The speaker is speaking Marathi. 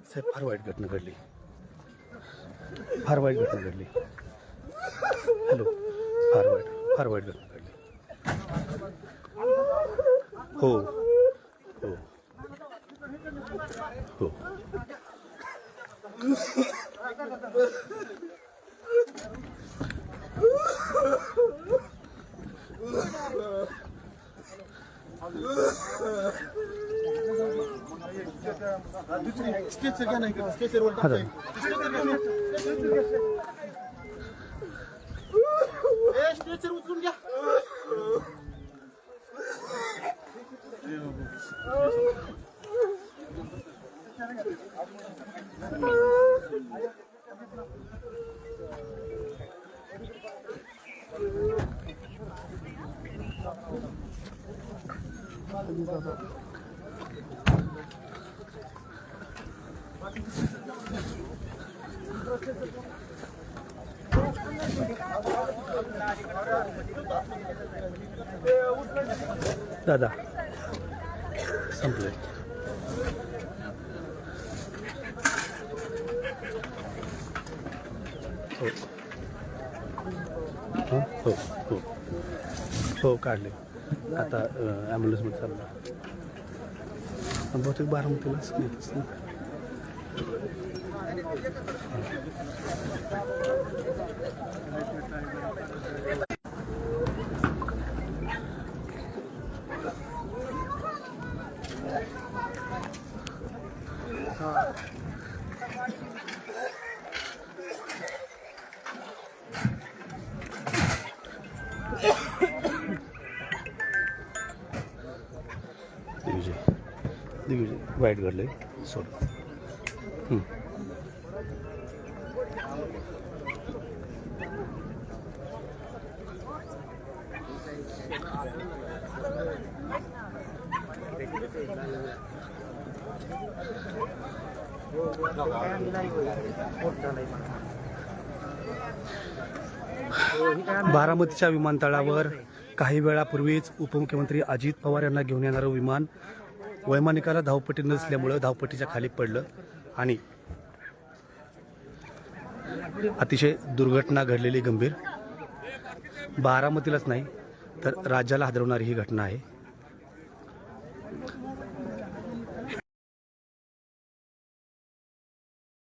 साहेब फार वाईट घटना घडली, फार वाईट घटना घडली. हॅलो, फार वाईट घटना घडली. हो हो हो. दादा संपले. हो हो हो हो काढले. आता ॲम्ब्युलन्समध्ये चाललं. बहुतेक बारामतीलाच नेतच ना. दिग्विजय वाईट घडले. सोड. बारामतीच्या विमानतळावर काही वेळापूर्वीच उपमुख्यमंत्री अजित पवार यांना घेऊन येणारं विमान वैमानिकाला धावपट्टी नसल्यामुळं धावपट्टीच्या खाली पडलं आणि अतिशय दुर्घटना घडलेली गंभीर. बारामतीलाच नाही तर राज्याला हादरवणारी ही घटना आहे.